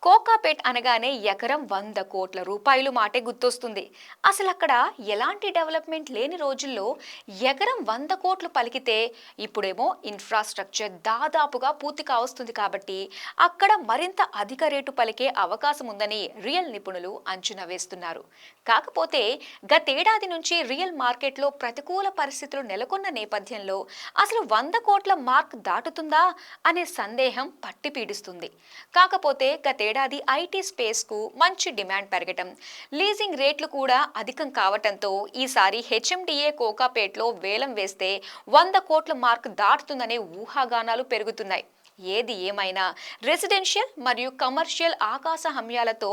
కోకాపేట్ అనగానే ఎకరం 100 కోట్ల రూపాయలు మాటే గుర్తొస్తుంది. అసలు అక్కడ ఎలాంటి డెవలప్మెంట్ లేని రోజుల్లో ఎకరం 100 కోట్లు పలికితే ఇప్పుడేమో ఇన్ఫ్రాస్ట్రక్చర్ దాదాపుగా పూర్తి కావస్తుంది కాబట్టి అక్కడ మరింత అధిక రేటు పలికే అవకాశం ఉందని రియల్ నిపుణులు అంచనా వేస్తున్నారు. కాకపోతే గతేడాది నుంచి రియల్ మార్కెట్లో ప్రతికూల పరిస్థితులు నెలకొన్న నేపథ్యంలో అసలు 100 కోట్ల మార్క్ దాటుతుందా అనే సందేహం పట్టి పీడిస్తుంది. కాకపోతే గతేడాది ఐటీ స్పేస్ కు మంచి డిమాండ్ పెరగటం, లీజింగ్ రేట్లు కూడా అధికం కావటంతో ఈసారి హెచ్ఎండిఏ కోకాపేట్లో వేలం వేస్తే 100 కోట్ల మార్క్ దాటుతుందనే ఊహాగానాలు పెరుగుతున్నాయి. ఏది ఏమైనా రెసిడెన్షియల్ మరియు కమర్షియల్ ఆకాశ హమ్యాలతో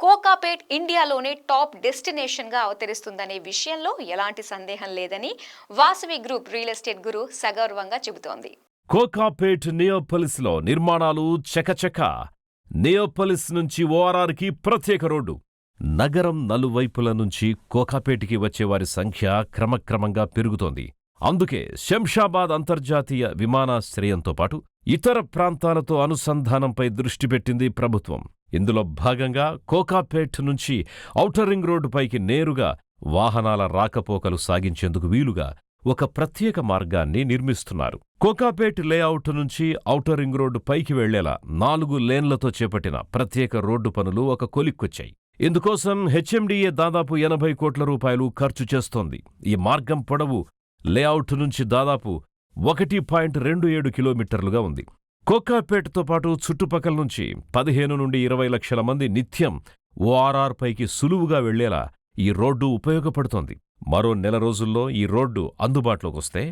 కోకాపేట్ ఇండియాలోనే టాప్ డెస్టినేషన్గా అవతరిస్తుందనే విషయంలో ఎలాంటి సందేహం లేదని వాసవి గ్రూప్ రియల్ ఎస్టేట్ గురు సగౌరవంగా చెబుతోంది. కోకాపేట్ నియోపోలిస్లో నిర్మాణాలు చకచక. నియోపోలిస్ నుంచి ఓఆర్ఆర్కి ప్రత్యేక రోడ్డు. నగరం నలువైపుల నుంచి కోకాపేట్కి వచ్చేవారి సంఖ్య క్రమక్రమంగా పెరుగుతోంది. అందుకే శంషాబాద్ అంతర్జాతీయ విమానాశ్రయంతో పాటు ఇతర ప్రాంతాలతో అనుసంధానంపై దృష్టి పెట్టింది ప్రభుత్వం. ఇందులో భాగంగా కోకాపేట్ నుంచి ఔటర్ రింగ్ రోడ్డుపైకి నేరుగా వాహనాల రాకపోకలు సాగించేందుకు వీలుగా ఒక ప్రత్యేక మార్గాన్ని నిర్మిస్తున్నారు. కోకాపేట్ లేఅవుట్ నుంచి ఔటర్ రింగ్ రోడ్డు పైకి వెళ్లేలా 4 లేన్లతో చేపట్టిన ప్రత్యేక రోడ్డు పనులు ఒక కొలిక్కొచ్చాయి. ఇందుకోసం హెచ్ఎండిఏ దాదాపు 80 కోట్ల రూపాయలు ఖర్చు చేస్తోంది. ఈ మార్గం పొడవు లేఅవుట్ నుంచి దాదాపు 1.27 కిలోమీటర్లుగా ఉంది. కోకాపేట్తో పాటు చుట్టుపక్కల నుంచి 15 నుండి 20 లక్షల మంది నిత్యం ఓఆర్ఆర్ పైకి సులువుగా వెళ్లేలా ఈ రోడ్డు ఉపయోగపడుతోంది. మరో నెల రోజుల్లో ఈ రోడ్డు అందుబాటులోకొస్తే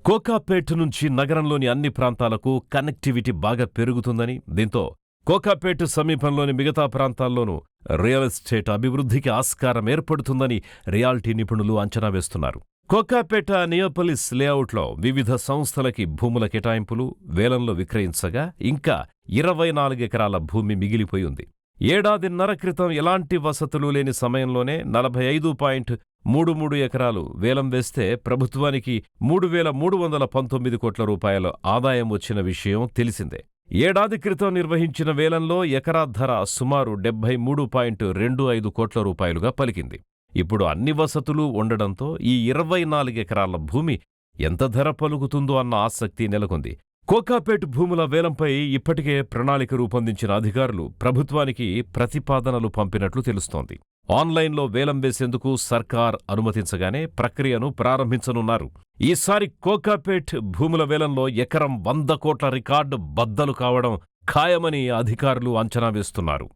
కోకాపేట్ నుంచి నగరంలోని అన్ని ప్రాంతాలకు కనెక్టివిటీ బాగా పెరుగుతుందని, దీంతో కోకాపేట్ సమీపంలోని మిగతా ప్రాంతాల్లోనూ రియల్ ఎస్టేట్ అభివృద్ధికి ఆస్కారం ఏర్పడుతుందని రియాల్టీ నిపుణులు అంచనా వేస్తున్నారు. కోకాపేట నియోపోలిస్ లేఅవుట్లో వివిధ సంస్థలకి భూముల కేటాయింపులు వేలంలో విక్రయించగా ఇంకా 24 ఎకరాల భూమి మిగిలిపోయి ఉంది. ఏడాదిన్నర క్రితం ఎలాంటి వసతులు లేని సమయంలోనే 45.33 ఎకరాలు వేలం వేస్తే ప్రభుత్వానికి 3,319 కోట్ల రూపాయల ఆదాయం వచ్చిన విషయం తెలిసిందే. ఏడాది క్రితం నిర్వహించిన వేలంలో ఎకరా ధర సుమారు 73.25 కోట్ల రూపాయలుగా పలికింది. ఇప్పుడు అన్ని వసతులు ఉండడంతో ఈ 24 ఎకరాల భూమి ఎంత ధర పలుకుతుందో అన్న ఆసక్తి నెలకొంది. కోకాపేట్ భూముల వేలంపై ఇప్పటికే ప్రణాళిక రూపొందించిన అధికారులు ప్రభుత్వానికి ప్రతిపాదనలు పంపినట్లు తెలుస్తోంది. ఆన్లైన్లో వేలం వేసేందుకు సర్కార్ అనుమతించగానే ప్రక్రియను ప్రారంభించనున్నారు. ఈసారి కోకాపేట్ భూముల వేలంలో ఎకరం 100 కోట్ల రికార్డు బద్దలు కావడం ఖాయమని అధికారులు అంచనా వేస్తున్నారు.